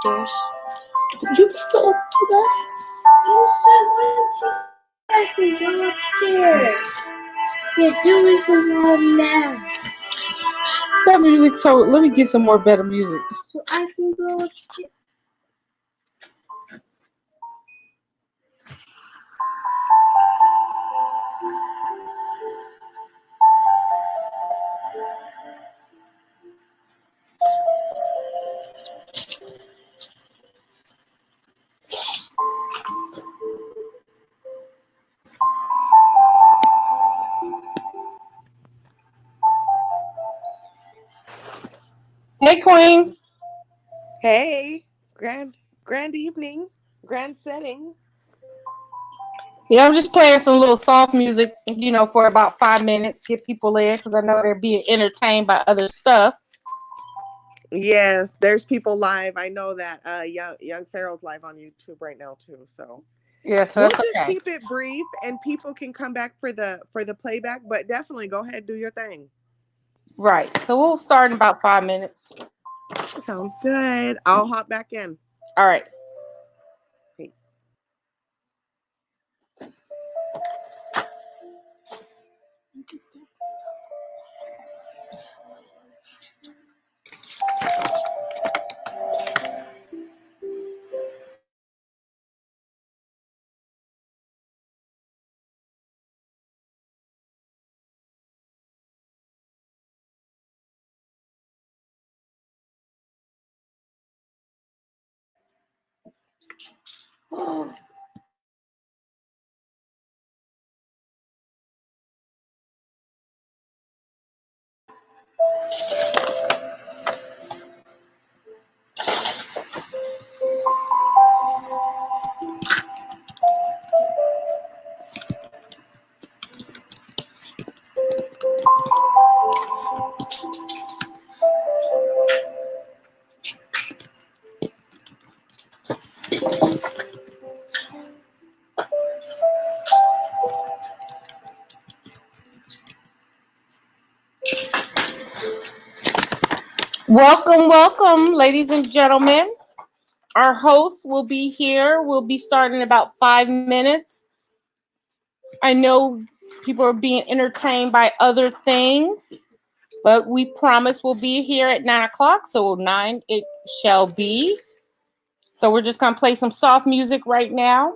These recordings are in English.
upstairs. You can still do that. You said when I can go upstairs. You're doing the wrong now. That music. So let me get some more better music. So I can go upstairs. Hey, Queen. Hey, grand evening, grand setting. Yeah, I'm just playing some little soft music, for about 5 minutes, get people in because I know they're being entertained by other stuff. Yes, there's people live. I know that young Pharaoh's live on YouTube right now too. So Yeah, so we'll that's just okay. keep it brief, and people can come back for the playback. But definitely go ahead, do your thing. Right. So we'll start in about 5 minutes. Sounds good. I'll hop back in. All right. Peace. Welcome, ladies and gentlemen. Our host will be here. We'll be starting in about 5 minutes. I know people are being entertained by other things, but we promise we'll be here at 9 o'clock. So 9 it shall be. So we're just gonna play some soft music right now.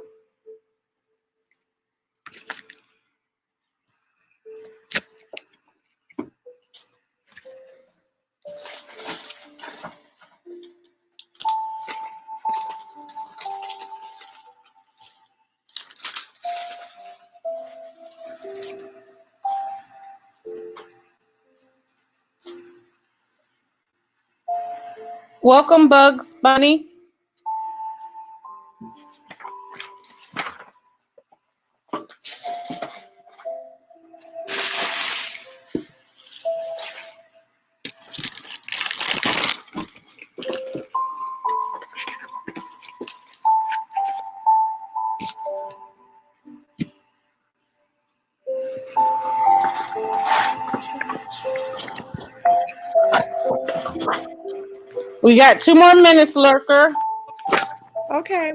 Welcome, Bugs Bunny. We got 2 more minutes, Lurker. Okay.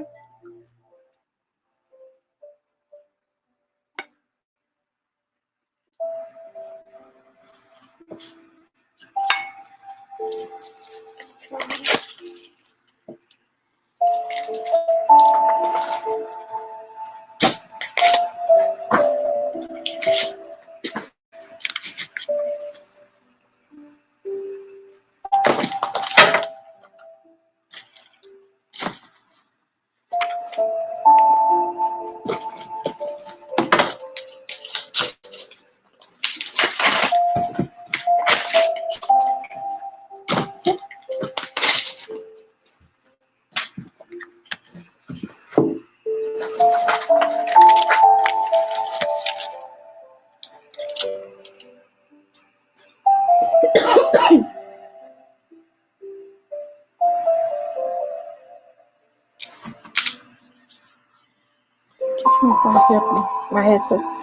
My headsets.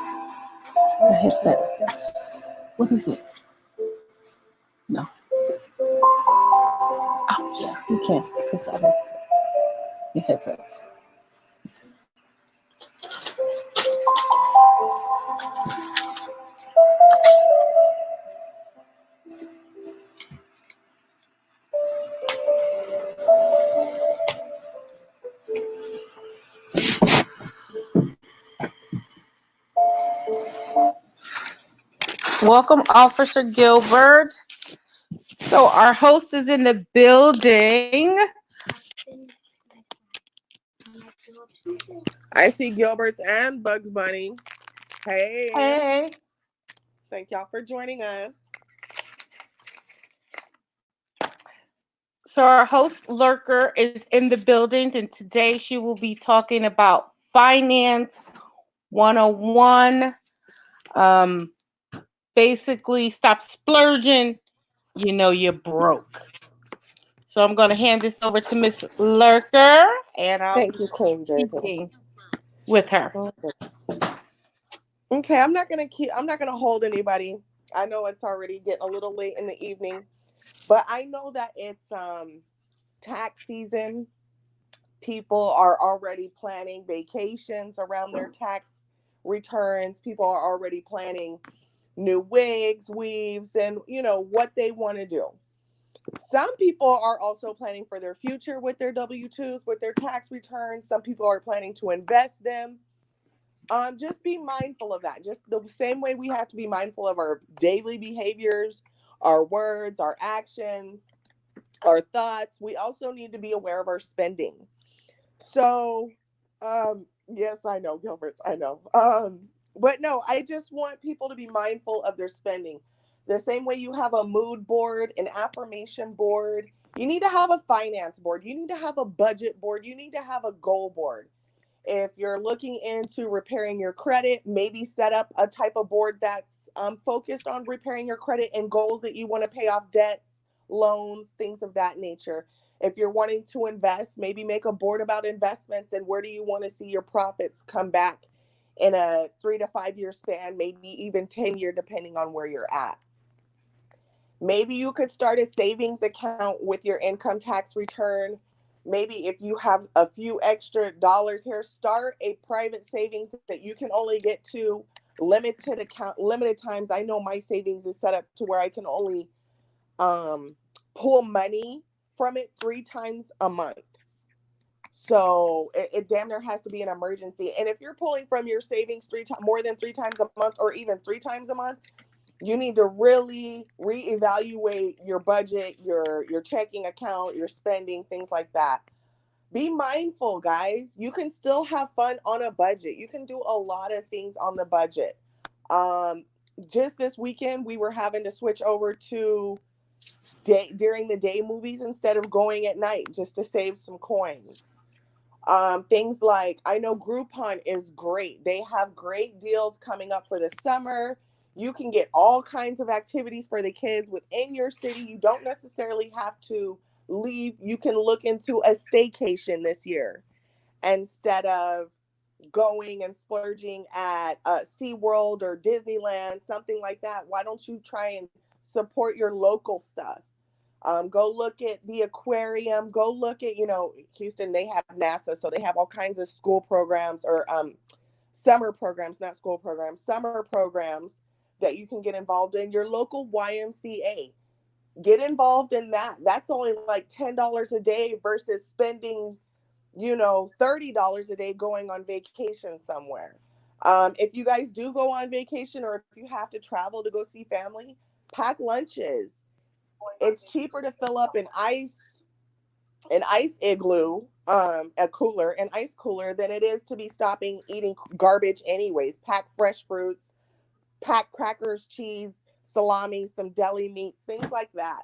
My headset. What is it? No. Oh yeah, you can. Headsets. Welcome, Officer Gilbert. So our host is in the building. I see Gilbert's and Bugs Bunny. Hey. Hey. Thank y'all for joining us. So our host Lurker is in the building, and today she will be talking about finance 101. Basically, stop splurging. You know you're broke. So I'm going to hand this over to Miss Lurker, and I'll Thank you, Queen Jersey. speaking with her. Okay, I'm not gonna hold anybody. I know it's already getting a little late in the evening, but I know that it's tax season. People are already planning vacations around their tax returns. People are already planning new wigs, weaves, and what they want to do. Some people are also planning for their future with their W-2s, with their tax returns. Some people are planning to invest them. Just be mindful of that. Just the same way we have to be mindful of our daily behaviors, our words, our actions, our thoughts. We also need to be aware of our spending. So, yes, I know, Gilbert, I know. But no, I just want people to be mindful of their spending. The same way you have a mood board, an affirmation board, you need to have a finance board. You need to have a budget board. You need to have a goal board. If you're looking into repairing your credit, maybe set up a type of board that's focused on repairing your credit and goals that you want to pay off debts, loans, things of that nature. If you're wanting to invest, maybe make a board about investments and where do you want to see your profits come back in a 3 to 5 year span, maybe even 10 year, depending on where you're at. Maybe you could start a savings account with your income tax return. Maybe if you have a few extra dollars here, start a private savings that you can only get to limited times. I know my savings is set up to where I can only pull money from it 3 times a month. So it damn near has to be an emergency. And if you're pulling from your savings more than 3 times a month, or even 3 times a month, you need to really reevaluate your budget, your checking account, your spending, things like that. Be mindful, guys. You can still have fun on a budget. You can do a lot of things on the budget. Just this weekend, we were having to switch over to during the day movies instead of going at night just to save some coins. Things like, I know Groupon is great. They have great deals coming up for the summer. You can get all kinds of activities for the kids within your city. You don't necessarily have to leave. You can look into a staycation this year instead of going and splurging at SeaWorld or Disneyland, something like that. Why don't you try and support your local stuff? Go look at the aquarium. Go look at, Houston, they have NASA, so they have all kinds of school programs or summer programs, not school programs, summer programs that you can get involved in. Your local YMCA, get involved in that. That's only like $10 a day versus spending, $30 a day going on vacation somewhere. If you guys do go on vacation or if you have to travel to go see family, pack lunches. It's cheaper to fill up an ice igloo, an ice cooler, than it is to be stopping eating garbage anyways. Pack fresh fruits, pack crackers, cheese, salami, some deli meats, things like that.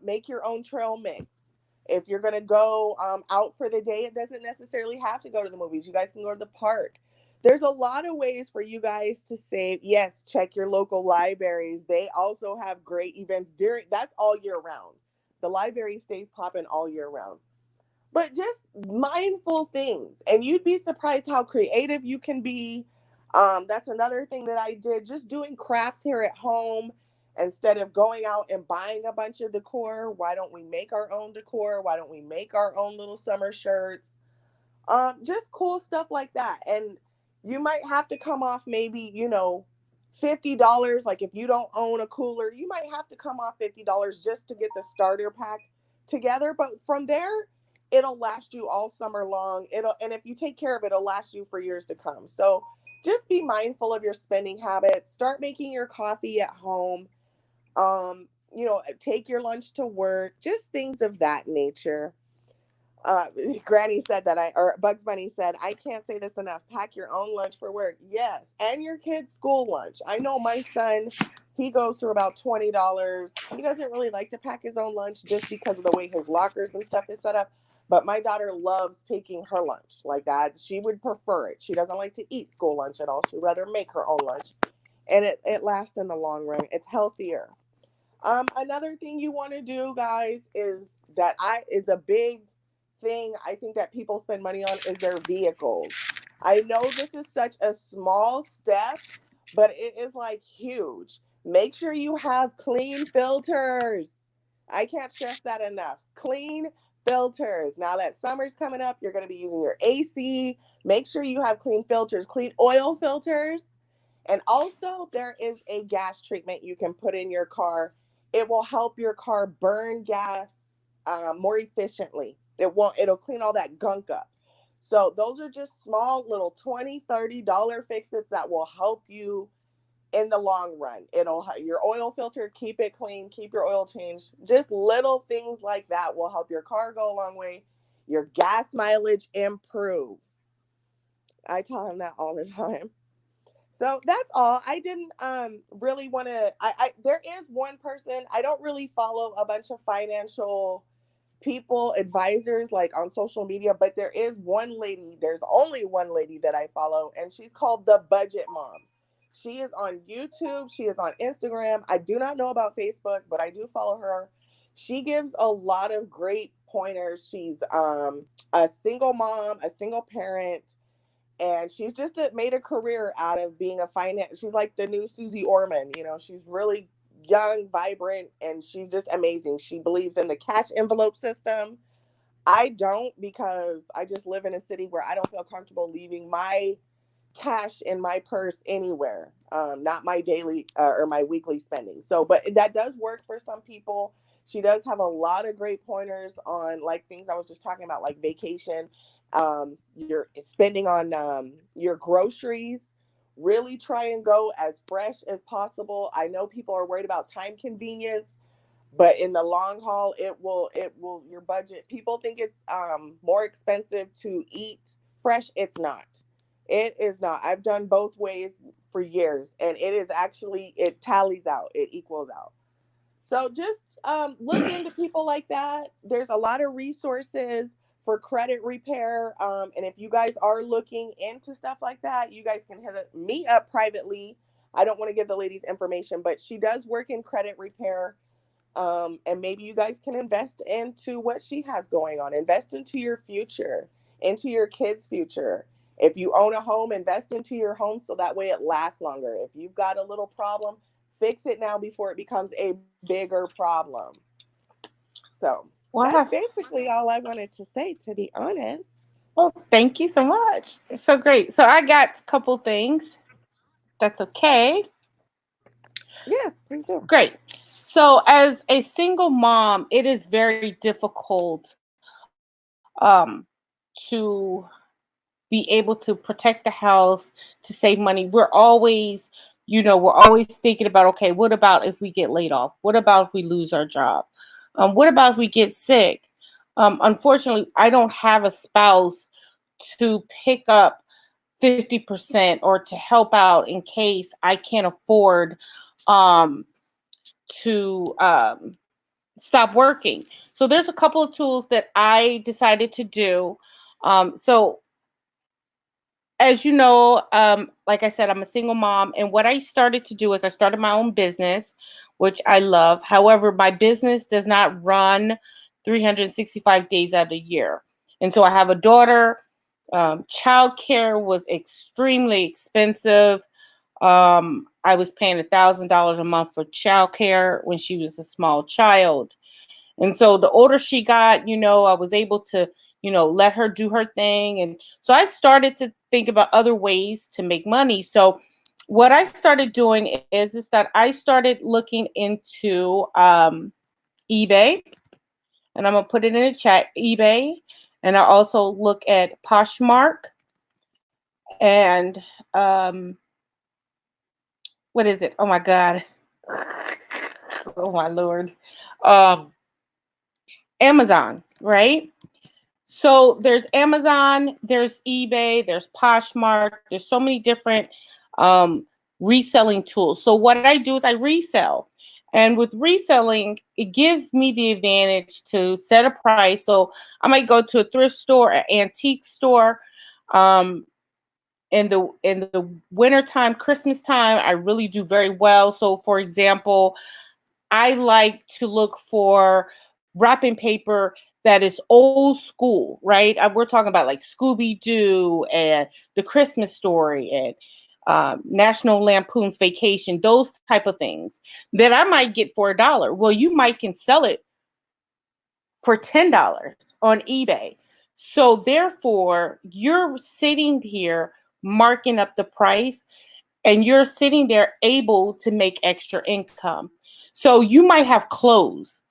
Make your own trail mix. If you're going to go out for the day, it doesn't necessarily have to go to the movies. You guys can go to the park. There's a lot of ways for you guys to save. Yes, check your local libraries. They also have great events that's all year round. The library stays popping all year round. But just mindful things. And you'd be surprised how creative you can be. That's another thing that I did, just doing crafts here at home. Instead of going out and buying a bunch of decor, why don't we make our own decor? Why don't we make our own little summer shirts? Just cool stuff like that. And you might have to come off maybe, $50. Like if you don't own a cooler, you might have to come off $50 just to get the starter pack together. But from there, it'll last you all summer long. And if you take care of it, it'll last you for years to come. So just be mindful of your spending habits. Start making your coffee at home. Take your lunch to work, just things of that nature. uh Granny said that or Bugs Bunny said, I can't say this enough, pack your own lunch for work. Yes, and your kid's school lunch. I know my son, he goes through about $20. He doesn't really like to pack his own lunch just because of the way his lockers and stuff is set up, but my daughter loves taking her lunch like that. She would prefer it. She doesn't like to eat school lunch at all. She'd rather make her own lunch, and it lasts in the long run. It's healthier. Another thing you want to do, guys, is a big thing I think that people spend money on is their vehicles. I know this is such a small step, but it is like huge. Make sure you have clean filters. I can't stress that enough. Clean filters. Now that summer's coming up, you're going to be using your AC. Make sure you have clean filters, clean oil filters. And also, there is a gas treatment you can put in your car. It will help your car burn gas more efficiently. It'll clean all that gunk up. So those are just small little $20, $30 fixes that will help you in the long run. It'll your oil filter, keep it clean, keep your oil changed. Just little things like that will help your car go a long way. Your gas mileage improve. I tell him that all the time. So that's all. I didn't really want to. I There is one person. I don't really follow a bunch of financial people, advisors, like on social media, but there is one lady. There's only one lady that I follow, and she's called the Budget Mom. She is on YouTube. She is on Instagram. I do not know about Facebook, but I do follow her. She gives a lot of great pointers. She's a single mom, a single parent, and she's just made a career out of being a finance. She's like the new Susie Orman. She's really young, vibrant, and she's just amazing. She believes in the cash envelope system. I don't, because I just live in a city where I don't feel comfortable leaving my cash in my purse anywhere, not my daily or my weekly spending. So, but that does work for some people. She does have a lot of great pointers on like things I was just talking about, like vacation, your spending on your groceries. Really try and go as fresh as possible. I know people are worried about time convenience, but in the long haul, it will your budget. People think it's more expensive to eat fresh. It's not. It is not. I've done both ways for years, and it tallies out. It equals out. So just look into people like that. There's a lot of resources for credit repair. And if you guys are looking into stuff like that, you guys can hit me up privately. I don't want to give the lady's information, but she does work in credit repair. And maybe you guys can invest into what she has going on. Invest into your future, into your kids' future. If you own a home, invest into your home so that way it lasts longer. If you've got a little problem, fix it now before it becomes a bigger problem. So that's Wow. basically all I wanted to say, to be honest. Well, thank you so much. So great. So I got a couple things. That's okay. Yes, please do. Great. So as a single mom, it is very difficult to be able to protect the house, to save money. We're always thinking about, okay, what about if we get laid off? What about if we lose our job? What about if we get sick? Unfortunately, I don't have a spouse to pick up 50% or to help out in case I can't afford um, to stop working. So there's a couple of tools that I decided to do. So as you know, like I said, I'm a single mom, and what I started to do is I started my own business, which I love. However, my business does not run 365 days out of the year, and so I have a daughter. Childcare was extremely expensive. I was paying $1,000 a month for childcare when she was a small child. And so the older she got, I was able to, let her do her thing. And so I started to think about other ways to make money. So what I started doing is that I started looking into eBay, and I'm gonna put it in the chat, eBay, and I also look at Poshmark and what is it? Oh my God. Oh my Lord. Um, Amazon, right? So there's Amazon, there's eBay, there's Poshmark, there's so many different um, reselling tools. So what I do is I resell. And with reselling, it gives me the advantage to set a price. So I might go to a thrift store, an antique store. Um, in the wintertime, Christmas time, I really do very well. So for example, I like to look for wrapping paper that is old school, right? We're talking about like Scooby Doo and The Christmas Story and National Lampoon's Vacation, those type of things that I might get for $1. Well, you might can sell it for $10 on eBay. So therefore, you're sitting here marking up the price and you're sitting there able to make extra income. So you might have clothes.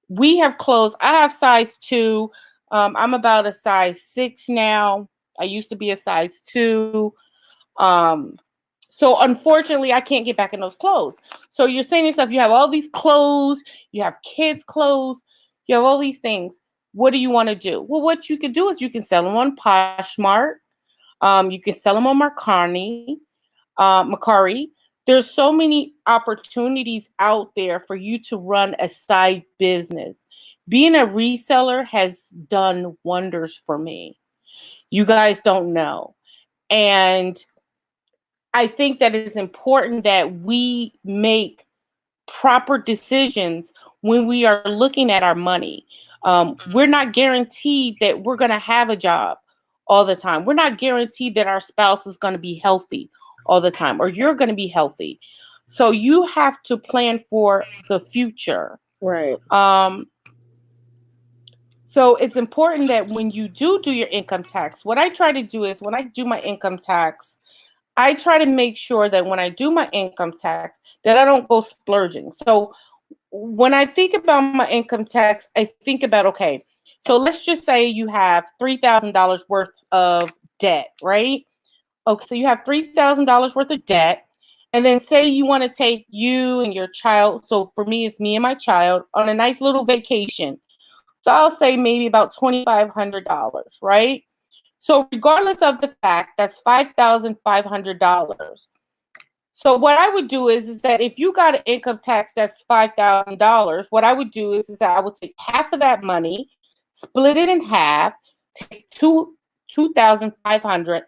We have clothes. I have size 2. I'm about a size 6 now. I used to be a size 2. Um, so unfortunately, I can't get back in those clothes. So you're saying to yourself, you have all these clothes, you have kids' clothes, you have all these things. What do you want to do? Well, what you could do is you can sell them on Poshmark. You can sell them on Macari. There's so many opportunities out there for you to run a side business. Being a reseller has done wonders for me. You guys don't know. And I think that it's important that we make proper decisions when we are looking at our money. We're not guaranteed that we're going to have a job all the time. We're not guaranteed that our spouse is going to be healthy all the time or you're going to be healthy. So you have to plan for the future. Right. So it's important that when you do your income tax, what I try to do is when I do my income tax, I try to make sure that when I do my income tax, that I don't go splurging. So when I think about my income tax, I think about, okay, so let's just say you have $3,000 worth of debt, right? Okay, so you have $3,000 worth of debt. And then say you want to take you and your child. So for me, it's me and my child on a nice little vacation. So I'll say maybe about $2,500, right? So regardless of the fact, that's $5,500. So what I would do is that if you got an income tax that's $5,000, what I would do is that I would take half of that money, split it in half, take 2,500,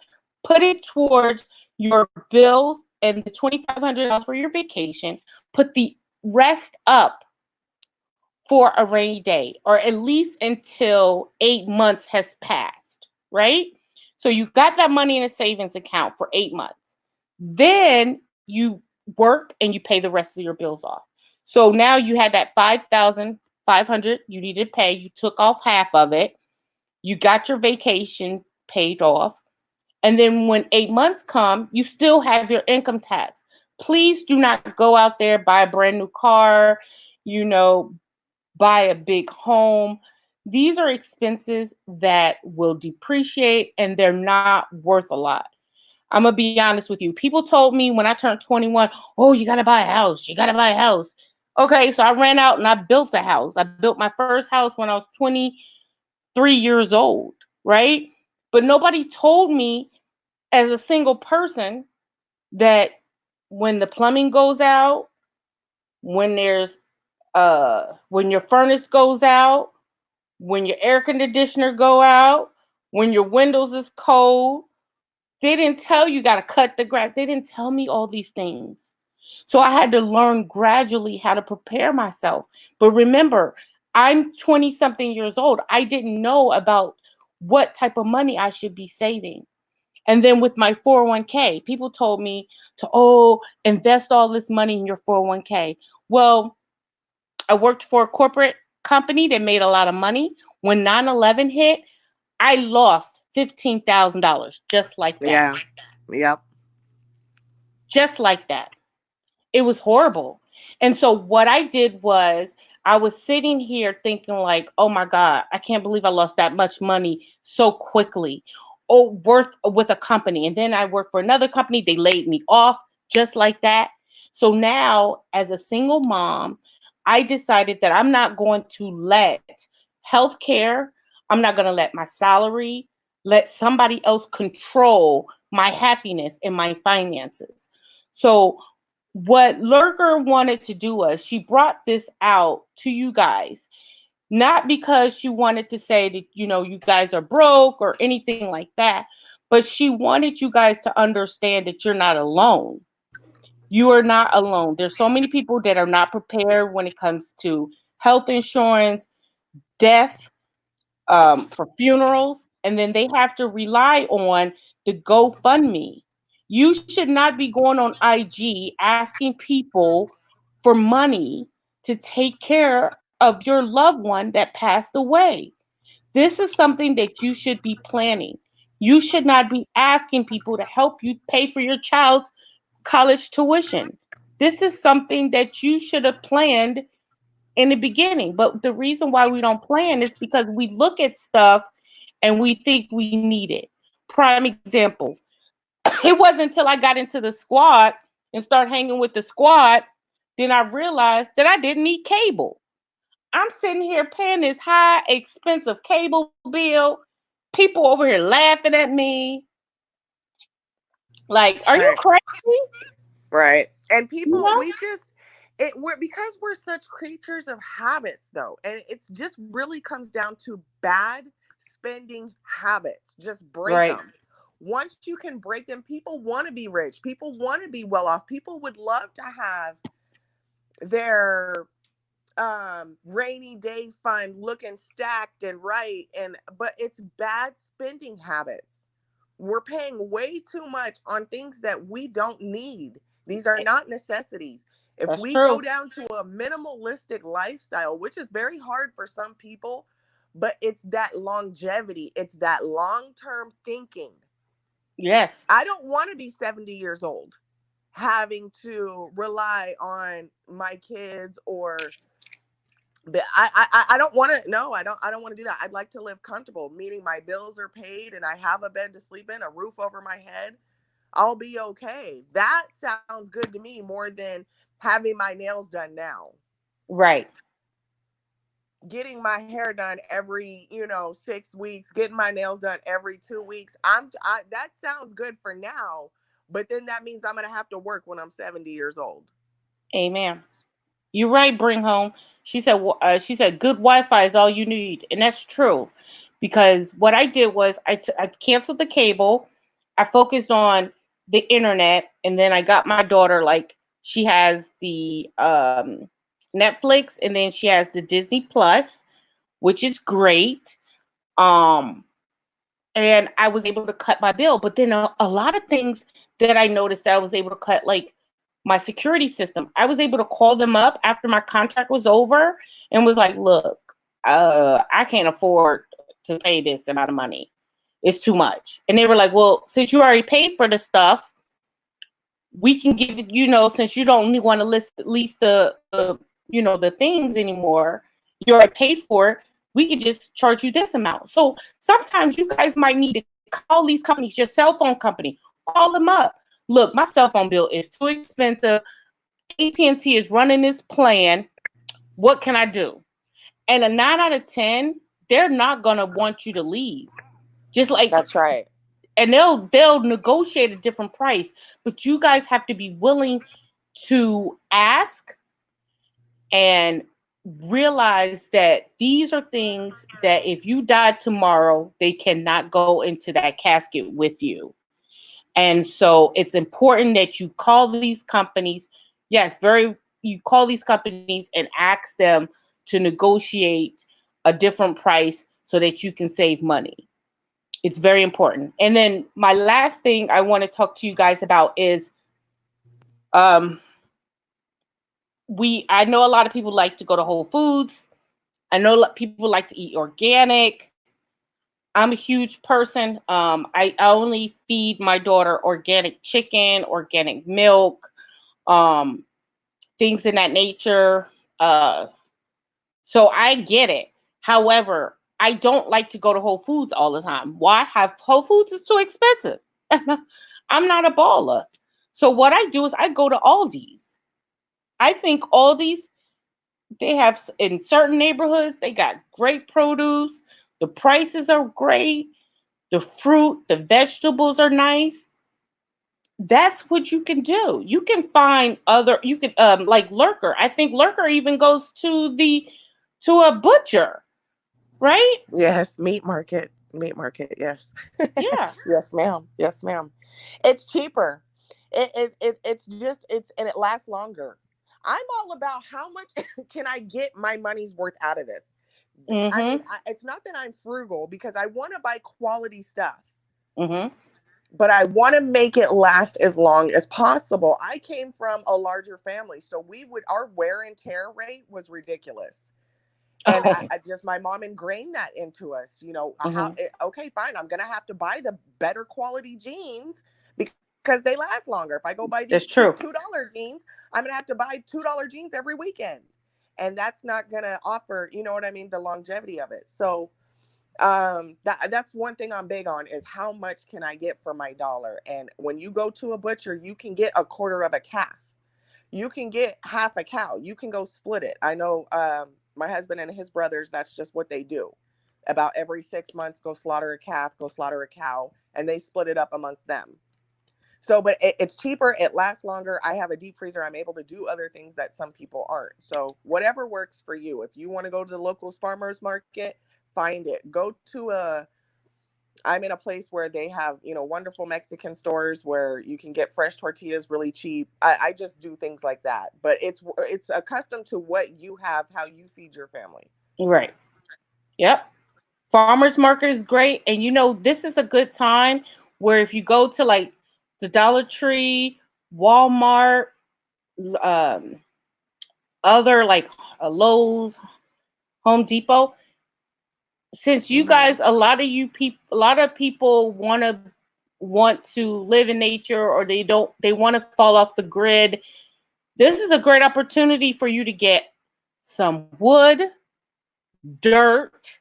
put it towards your bills and the $2,500 for your vacation, put the rest up for a rainy day, or at least until 8 months has passed, right? So you got that money in a savings account for 8 months. Then you work and you pay the rest of your bills off. So now you had that 5,500 you needed to pay. You took off half of it. You got your vacation paid off. And then when 8 months come, you still have your income tax. Please do not go out there, buy a brand new car, you know, buy a big home. These are expenses that will depreciate and they're not worth a lot. I'm going to be honest with you. People told me when I turned 21, oh, you got to buy a house. You got to buy a house. Okay, so I ran out and I built a house. I built my first house when I was 23 years old, right? But nobody told me as a single person that when the plumbing goes out, when there's when your furnace goes out, when your air conditioner go out, when your windows is cold. They didn't tell you got to cut the grass. They didn't tell me all these things. So I had to learn gradually how to prepare myself. But remember, I'm 20 something years old. I didn't know about what type of money I should be saving. And then with my 401k, people told me to, oh, invest all this money in your 401k. Well, I worked for a corporate company that made a lot of money. When 9/11 hit, I lost $15,000 just like that. Yeah. Yep. Just like that. It was horrible. And so what I did was I was sitting here thinking like, oh my God, I can't believe I lost that much money so quickly. Oh, worth with a company. And then I worked for another company. They laid me off just like that. So now as a single mom, I decided that I'm not going to let healthcare, I'm not going to let my salary, let somebody else control my happiness and my finances. So what Lurker wanted to do was she brought this out to you guys, not because she wanted to say that, you guys are broke or anything like that, but she wanted you guys to understand that you're not alone. You are not alone. There's so many people that are not prepared when it comes to health insurance, death, for funerals, and then they have to rely on the GoFundMe. You should not be going on IG asking people for money to take care of your loved one that passed away. This is something that you should be planning. You should not be asking people to help you pay for your child's college tuition. This is something that you should have planned in the beginning. But the reason why we don't plan is because we look at stuff and we think we need it. Prime example, it wasn't until I got into the squad and started hanging with the squad, then I realized that I didn't need cable. I'm sitting here paying this high, expensive cable bill. People over here laughing at me. Like, are you Right. crazy? Right. And You people, know? we just we're because we're such creatures of habits though. And it's just really comes down to bad spending habits. Just break Right. them. Once you can break them, people want to be rich. People want to be well off. People would love to have their rainy day fund looking stacked and right, and but it's bad spending habits. We're paying way too much on things that we don't need. These are not necessities. If That's we go true. down to a minimalistic lifestyle, which is very hard for some people, but it's that longevity, it's that long-term thinking. Yes. I don't want to be 70 years old having to rely on my kids or but I don't want to. No, I don't want to do that. I'd like to live comfortable, meaning my bills are paid and I have a bed to sleep in, a roof over my head. I'll be okay. That sounds good to me more than having my nails done now. Right. Getting my hair done every 6 weeks, getting my nails done every 2 weeks. That sounds good for now, but then that means I'm gonna have to work when I'm 70 years old. Amen. You're right, bring home. She said good Wi-Fi is all you need, and that's true. Because what I did was I canceled the cable. I focused on the internet, and then I got my daughter like she has the Netflix, and then she has the Disney Plus, which is great. Um, and I was able to cut my bill. But then a lot of things that I noticed that I was able to cut, like my security system, I was able to call them up after my contract was over and was like, look, I can't afford to pay this amount of money. It's too much. And they were like, well, since you already paid for the stuff, we can give it, since you don't want to lease the things anymore, you already paid for it, we could just charge you this amount. So sometimes you guys might need to call these companies, your cell phone company, call them up. Look, my cell phone bill is too expensive. AT&T is running this plan. What can I do? And a 9 out of 10, they're not going to want you to leave. Just like, That's right. and they'll negotiate a different price, but you guys have to be willing to ask and realize that these are things that if you died tomorrow, they cannot go into that casket with you. And so it's important that you call these companies. Yes, you call these companies and ask them to negotiate a different price so that you can save money. It's very important. And then my last thing I want to talk to you guys about is um I know a lot of people like to go to Whole Foods. I know people like to eat organic. I'm a huge person. I only feed my daughter organic chicken, organic milk, um, things in that nature. So I get it. However, I don't like to go to Whole Foods all the time. Why? Have Whole Foods is too expensive. I'm not a baller. So what I do is I go to Aldi's. I think Aldi's, they have in certain neighborhoods, they got great produce. The prices are great. The fruit, the vegetables are nice. That's what you can do. You can find other, you can like Lurker. I think Lurker even goes to a butcher, right? Yes, meat market. Meat market, yes. Yeah. Yes, ma'am. Yes, ma'am. It's cheaper. It's just it's and it lasts longer. I'm all about how much can I get my money's worth out of this. I mean, Mm-hmm. it's not that I'm frugal because I want to buy quality stuff, Mm-hmm. but I want to make it last as long as possible. I came from a larger family, so our wear and tear rate was ridiculous. And Oh. I just my mom ingrained that into us. Mm-hmm. Okay, fine, I'm gonna have to buy the better quality jeans because they last longer. If I go buy these That's cheap true. $2 jeans, I'm gonna have to buy $2 jeans every weekend, and that's not gonna offer, you know what I mean, the longevity of it. So that's one thing I'm big on is how much can I get for my dollar. And when you go to a butcher, you can get a quarter of a calf, you can get half a cow, you can go split it. I know my husband and his brothers, that's just what they do. About every 6 months, go slaughter a calf, go slaughter a cow, and they split it up amongst them. So, but it's cheaper, it lasts longer. I have a deep freezer. I'm able to do other things that some people aren't. So, whatever works for you. If you want to go to the local farmers market, find it. Go to I'm in a place where they have, wonderful Mexican stores where you can get fresh tortillas really cheap. I just do things like that. But it's accustomed to what you have, how you feed your family. Right. Yep. Farmers market is great. And this is a good time where if you go to like the Dollar Tree, Walmart, um, other like Lowe's, Home Depot, since you Hmm. guys, a lot of people want to live in nature, or they want to fall off the grid. This is a great opportunity for you to get some wood, dirt,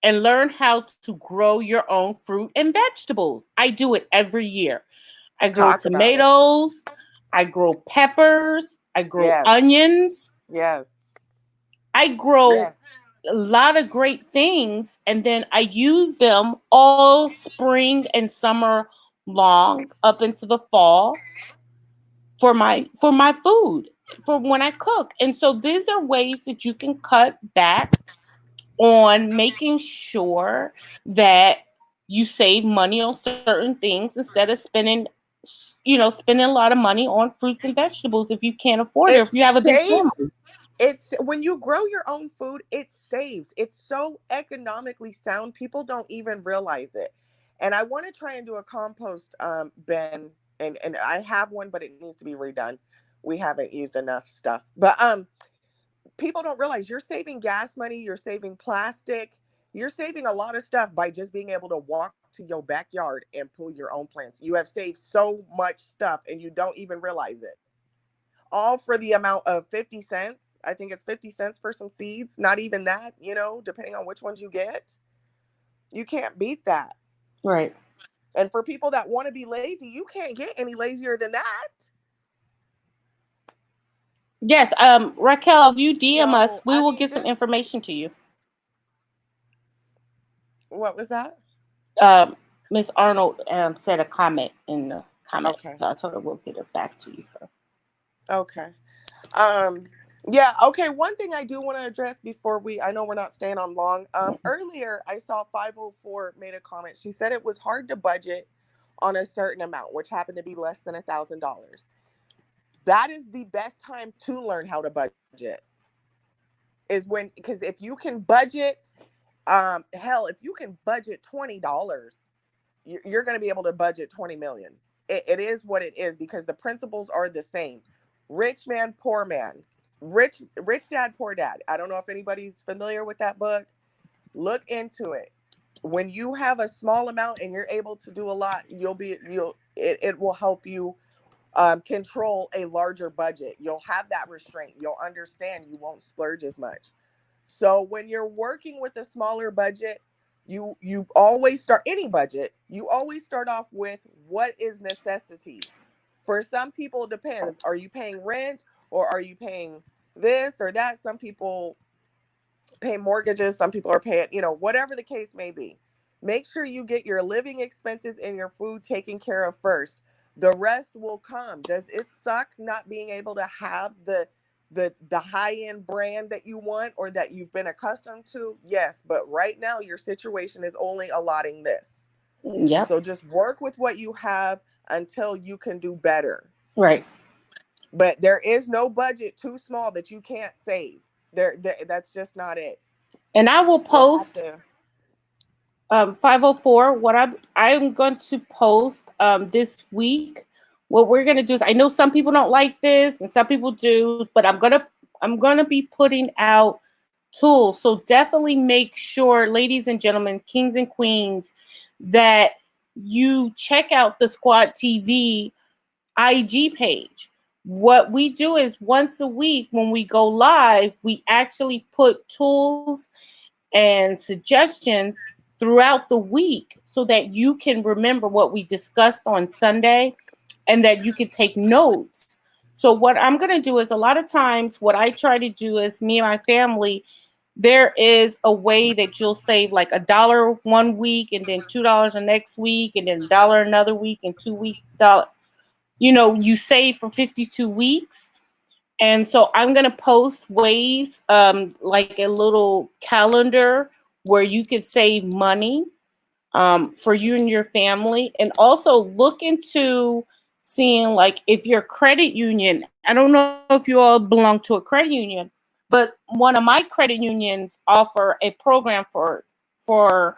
and learn how to grow your own fruit and vegetables. I do it every year. I grow Talk about it. tomatoes, I grow peppers, I grow Yes. onions, Yes. I grow Yes. a lot of great things, and then I use them all spring and summer long up into the fall for my food, for when I cook. And so these are ways that you can cut back on making sure that you save money on certain things instead of spending a lot of money on fruits and vegetables if you can't afford it, or It if you have a big saves. family. It's when you grow your own food, it saves. It's so economically sound. People don't even realize it. And I want to try and do a compost bin, and I have one, but it needs to be redone. We haven't used enough stuff. But people don't realize you're saving gas money, you're saving plastic, you're saving a lot of stuff by just being able to walk to your backyard and pull your own plants. You have saved so much stuff and you don't even realize it, all for the amount of 50 cents. I think it's 50 cents for some seeds. Not even that, depending on which ones you get. You can't beat that. Right. And for people that want to be lazy, you can't get any lazier than that. Yes, Raquel, if you DM us, So, we I will mean, get some just information to you. what was that? Um, Miss Arnold said a comment in the comment, Okay. so I told her we'll get it back to you. Okay. Um, yeah, okay. One thing I do want to address before I know we're not staying on long. Earlier I saw 504 made a comment. She said it was hard to budget on a certain amount, which happened to be less than $1,000. That is the best time to learn how to budget. Is because if you can budget, hell, if you can budget $20, you're going to be able to budget 20 million. It is what it is because the principles are the same. Rich man, poor man. Rich dad, poor dad. I don't know if anybody's familiar with that book. Look into it. When you have a small amount and you're able to do a lot, it will help you control a larger budget. You'll have that restraint. You'll understand you won't splurge as much. So when you're working with a smaller budget, you always start any budget. You always start off with what is necessities. For some people, it depends. Are you paying rent or are you paying this or that? Some people pay mortgages. Some people are paying, whatever the case may be. Make sure you get your living expenses and your food taken care of first. The rest will come. Does it suck not being able to have the high-end brand that you want or that you've been accustomed to? Yes, but right now your situation is only allotting this. Yep. So just work with what you have until you can do better. Right. But there is no budget too small that you can't save. That's just not it. And I will You'll have post to. 504. What I'm going to post this week. What we're gonna do is, I know some people don't like this and some people do, but I'm gonna be putting out tools. So definitely make sure, ladies and gentlemen, kings and queens, that you check out the Squad TV IG page. What we do is once a week when we go live, we actually put tools and suggestions throughout the week so that you can remember what we discussed on Sunday and that you can take notes. So what I'm going to do is, a lot of times what I try to do is, me and my family, there is a way that you'll save like $1 one week and then $2 the next week and then $1 another week and 2 week dollar. You save for 52 weeks. And so I'm going to post ways, like a little calendar where you could save money for you and your family. And also look into seeing, like, if your credit union, I don't know if you all belong to a credit union, but one of my credit unions offer a program for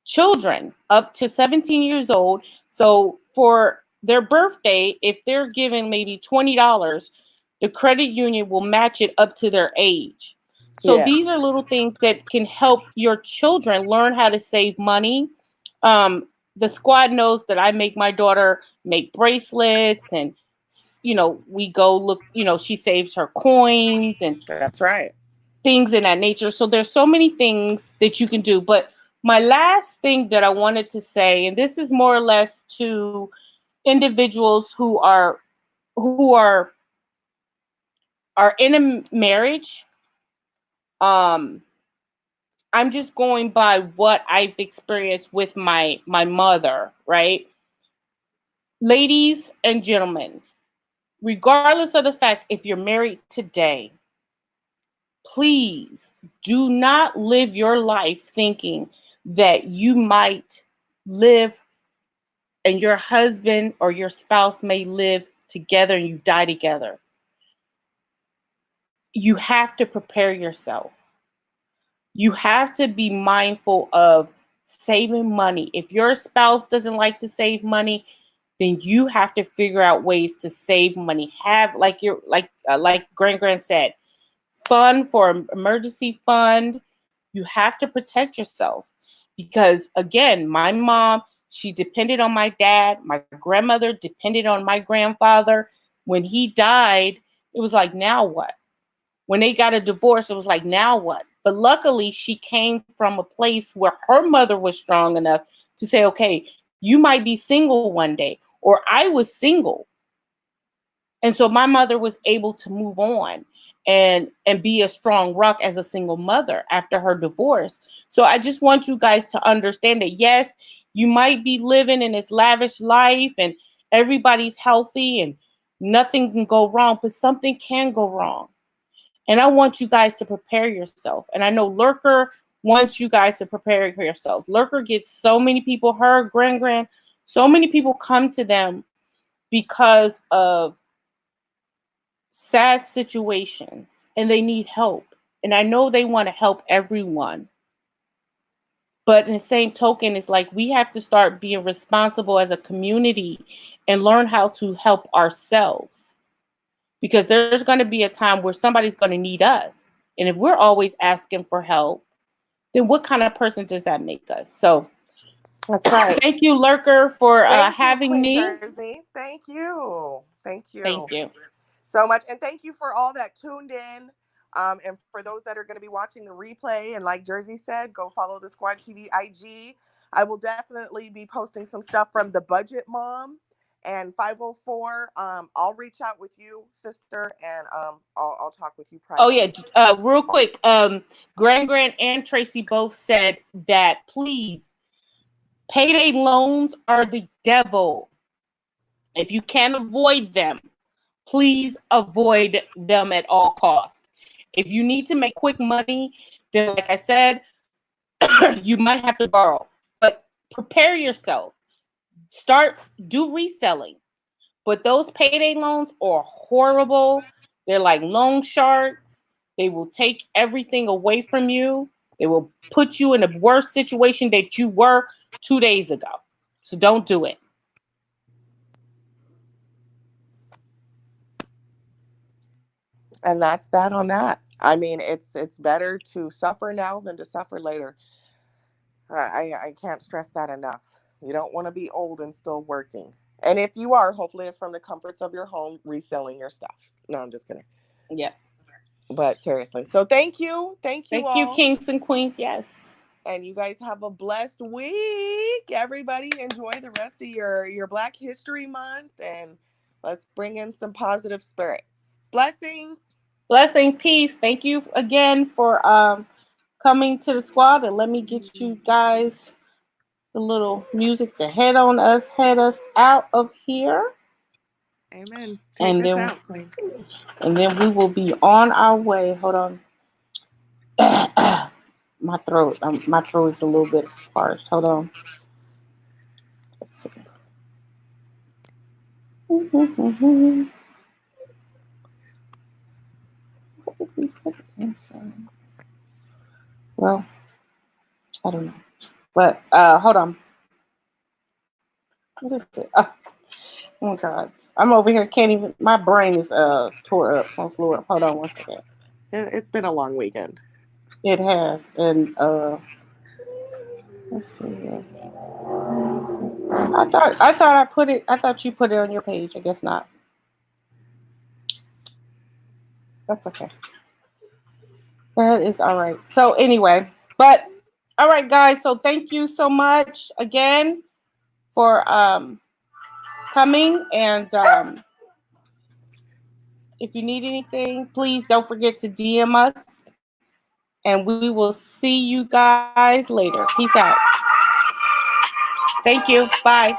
children up to 17 years old. So for their birthday, if they're given maybe $20, the credit union will match it up to their age. So these are Yes. little things that can help your children learn how to save money. The squad knows that I make my daughter make bracelets, and we go look. She saves her coins and That's right. things in that nature. So there's so many things that you can do. But my last thing that I wanted to say, and this is more or less to individuals who are in a marriage. Um, I'm just going by what I've experienced with my mother, right? Ladies and gentlemen, regardless of the fact if you're married today, please do not live your life thinking that you might live and your husband or your spouse may live together and you die together. You have to prepare yourself. You have to be mindful of saving money. If your spouse doesn't like to save money, then you have to figure out ways to save money. Have, like Grand said, fund for emergency fund. You have to protect yourself because, again, my mom, she depended on my dad. My grandmother depended on my grandfather. When he died, it was like, now what? When they got a divorce, it was like, now what? But luckily, she came from a place where her mother was strong enough to say, okay, you might be single one day, or I was single. And so my mother was able to move on and be a strong rock as a single mother after her divorce. So I just want you guys to understand that, yes, you might be living in this lavish life and everybody's healthy and nothing can go wrong, but something can go wrong. And I want you guys to prepare yourself. And I know Lurker wants you guys to prepare for yourself. Lurker gets so many people, her grand, so many people come to them because of sad situations and they need help. And I know they want to help everyone. But in the same token, it's like we have to start being responsible as a community and learn how to help ourselves. Because there's going to be a time where somebody's going to need us. And if we're always asking for help, then what kind of person does that make us? So That's right. thank you, Lurker, for Thank you, having Queen me. Jersey. Thank you. Thank you Thank you. so much. And thank you for all that tuned in. And for those that are going to be watching the replay, and like Jersey said, go follow the Squad TV IG. I will definitely be posting some stuff from the Budget Mom and 504. I'll reach out with you, sister, and I'll talk with you Oh yeah, privately. real quick. Grand and Tracy both said that please, payday loans are the devil. If you can avoid them, please avoid them at all costs. If you need to make quick money, then like I said, you might have to borrow. But prepare yourself. Do reselling. But those payday loans are horrible. They're like loan sharks. They will take everything away from you. They will put you in a worse situation that you were 2 days ago. So don't do it. And that's that on that. I mean, it's better to suffer now than to suffer later. I can't stress that enough. You don't want to be old and still working. And if you are, hopefully it's from the comforts of your home reselling your stuff. No, I'm just kidding. Yeah. But seriously. So thank you. Thank you Thank you, all. kings and queens. Yes. And you guys have a blessed week. Everybody enjoy the rest of your Black History Month, and let's bring in some positive spirits. Blessings. Blessing, peace. Thank you again for coming to the squad, and let me get you guys the little music to head us out of here. Amen. Take And us then out, Queen. we will be on our way. Hold on. My throat is a little bit parched. Hold on. Let's see. Well, I don't know. But hold on. What is it? Oh my God. I'm over here, can't even, my brain is tore up on the floor. Hold on one second. It's been a long weekend. It has. And let's see here. I thought you put it on your page. I guess not. That's okay. That is all right. So anyway, but all right, guys. So thank you so much again for coming. And if you need anything, please don't forget to DM us. And we will see you guys later. Peace out. Thank you. Bye.